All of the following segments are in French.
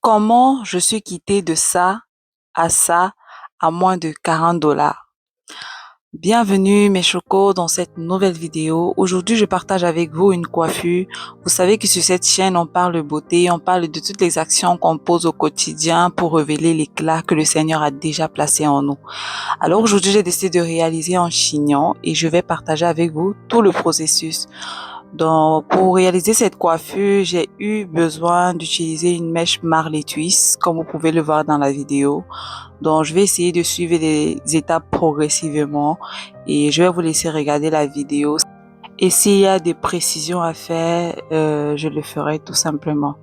Comment je suis quittée de ça à ça à moins de 40 $? Bienvenue mes chocos dans cette nouvelle vidéo. Aujourd'hui, je partage avec vous une coiffure. Vous savez que sur cette chaîne, on parle beauté, on parle de toutes les actions qu'on pose au quotidien pour révéler l'éclat que le Seigneur a déjà placé en nous. Alors aujourd'hui, j'ai décidé de réaliser un chignon et je vais partager avec vous tout le processus. Donc, pour réaliser cette coiffure, j'ai eu besoin d'utiliser une mèche Marley Twist, comme vous pouvez le voir dans la vidéo. Donc, je vais essayer de suivre les étapes progressivement et je vais vous laisser regarder la vidéo. Et s'il y a des précisions à faire, je le ferai tout simplement.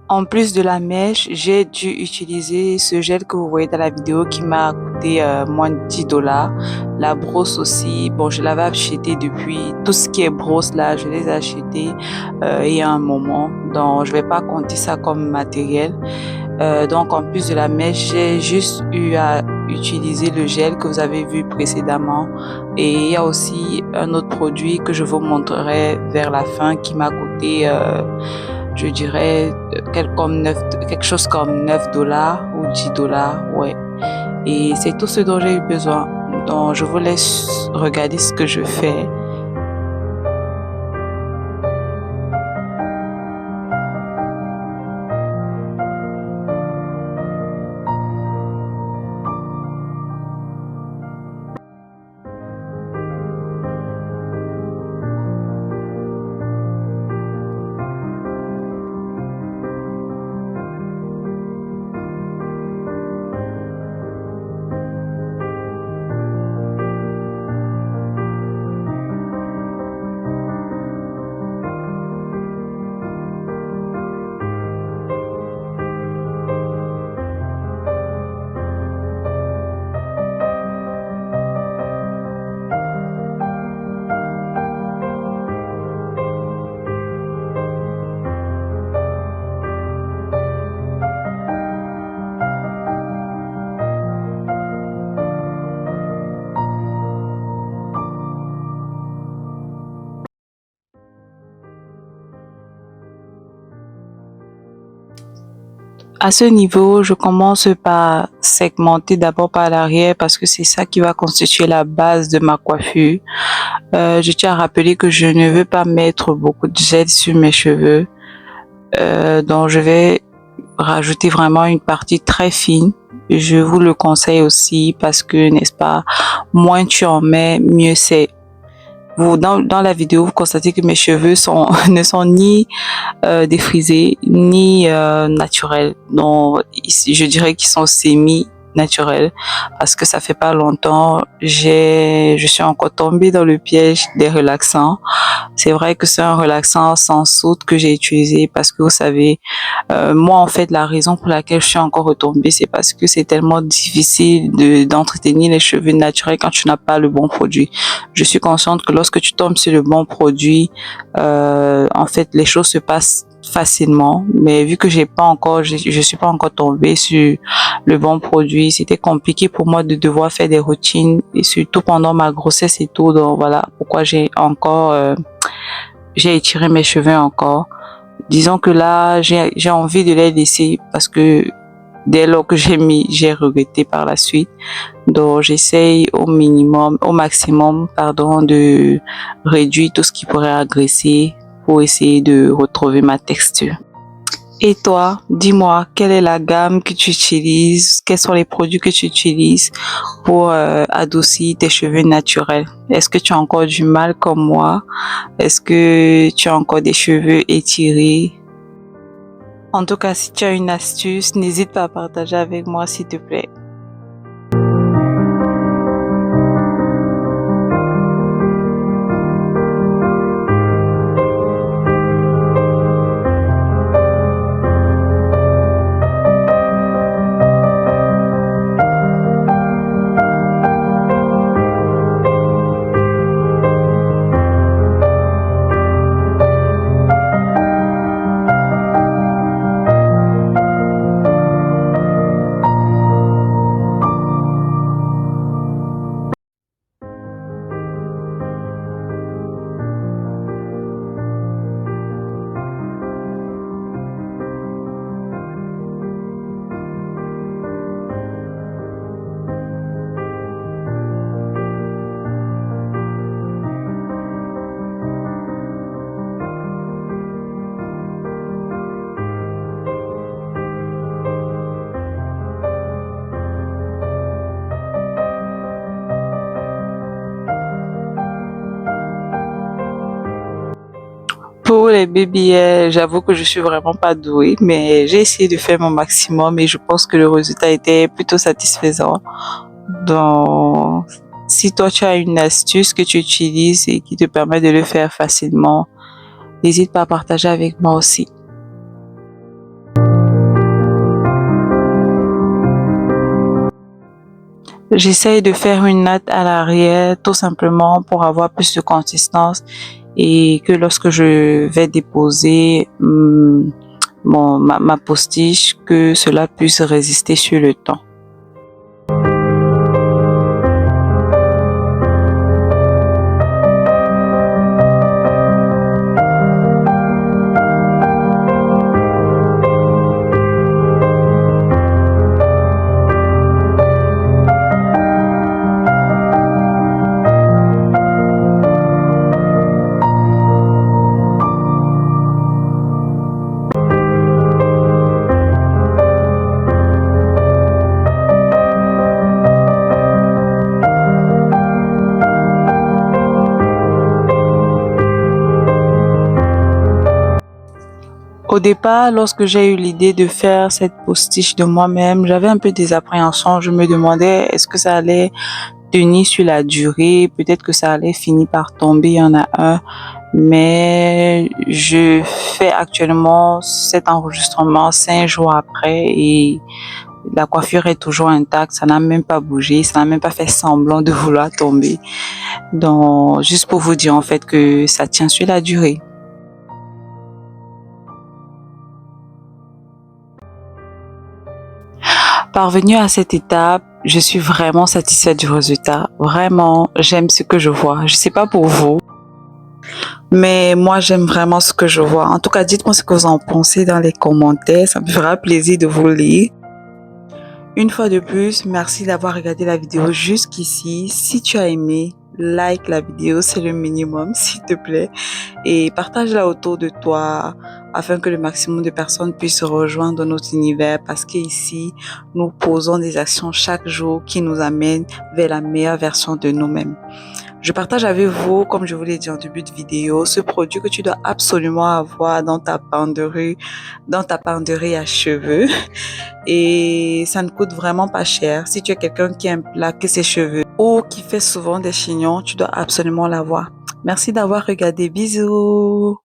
En plus de la mèche, j'ai dû utiliser ce gel que vous voyez dans la vidéo qui m'a coûté moins de 10 $. La brosse aussi, bon, je l'avais acheté depuis. Tout ce qui est brosse là, je les ai achetés il y a un moment. Donc, je vais pas compter ça comme matériel. Donc, en plus de la mèche, j'ai juste eu à utiliser le gel que vous avez vu précédemment. Et il y a aussi un autre produit que je vous montrerai vers la fin qui m'a coûté... je dirais quelque chose comme 9 $ ou 10 $, ouais. Et c'est tout ce dont j'ai eu besoin. Donc, je vous laisse regarder ce que je fais. À ce niveau, je commence par segmenter d'abord par l'arrière parce que c'est ça qui va constituer la base de ma coiffure. Je tiens à rappeler que je ne veux pas mettre beaucoup de gel sur mes cheveux. Donc je vais rajouter vraiment une partie très fine. Je vous le conseille aussi parce que, n'est-ce pas, moins tu en mets, mieux c'est. Vous, dans la vidéo, vous constatez que mes cheveux ne sont ni défrisés ni naturels. Donc, je dirais qu'ils sont semi-naturels parce que ça fait pas longtemps, je suis encore tombée dans le piège des relaxants. C'est vrai que c'est un relaxant sans soude que j'ai utilisé parce que vous savez, moi en fait la raison pour laquelle je suis encore retombée, c'est parce que c'est tellement difficile d'entretenir les cheveux naturels quand tu n'as pas le bon produit. Je suis consciente que lorsque tu tombes sur le bon produit, en fait les choses se passent facilement, mais vu que je suis pas encore tombée sur le bon produit, c'était compliqué pour moi de devoir faire des routines et surtout pendant ma grossesse et tout. Donc voilà pourquoi j'ai étiré mes cheveux encore. Disons que là j'ai envie de les laisser parce que dès lors que j'ai regretté par la suite. Donc j'essaye au maximum, de réduire tout ce qui pourrait agresser pour essayer de retrouver ma texture. Et toi, dis-moi, quelle est la gamme que tu utilises? Quels sont les produits que tu utilises pour adoucir tes cheveux naturels? Est-ce que tu as encore du mal comme moi? Est-ce que tu as encore des cheveux étirés? En tout cas, si tu as une astuce, n'hésite pas à partager avec moi, s'il te plaît. Pour les BBL, j'avoue que je suis vraiment pas douée, mais j'ai essayé de faire mon maximum et je pense que le résultat était plutôt satisfaisant. Donc, si toi tu as une astuce que tu utilises et qui te permet de le faire facilement, n'hésite pas à partager avec moi aussi. J'essaye de faire une natte à l'arrière tout simplement pour avoir plus de consistance et que lorsque je vais déposer ma postiche, que cela puisse résister sur le temps. Au départ, lorsque j'ai eu l'idée de faire cette postiche de moi-même, j'avais un peu des appréhensions. Je me demandais est-ce que ça allait tenir sur la durée, peut-être que ça allait finir par tomber, il y en a un. Mais je fais actuellement cet enregistrement 5 jours après et la coiffure est toujours intacte, ça n'a même pas bougé, ça n'a même pas fait semblant de vouloir tomber. Donc, juste pour vous dire en fait que ça tient sur la durée. Parvenue à cette étape, je suis vraiment satisfaite du résultat. Vraiment, j'aime ce que je vois. Je sais pas pour vous, mais moi, j'aime vraiment ce que je vois. En tout cas, dites-moi ce que vous en pensez dans les commentaires. Ça me fera plaisir de vous lire. Une fois de plus, merci d'avoir regardé la vidéo jusqu'ici. Si tu as aimé, like la vidéo, c'est le minimum, s'il te plaît. Et partage-la autour de toi afin que le maximum de personnes puissent se rejoindre notre univers parce qu'ici, nous posons des actions chaque jour qui nous amènent vers la meilleure version de nous-mêmes. Je partage avec vous, comme je vous l'ai dit en début de vidéo, ce produit que tu dois absolument avoir dans ta penderie à cheveux. Et ça ne coûte vraiment pas cher. Si tu es quelqu'un qui aime plaquer ses cheveux ou qui fait souvent des chignons, tu dois absolument l'avoir. Merci d'avoir regardé. Bisous!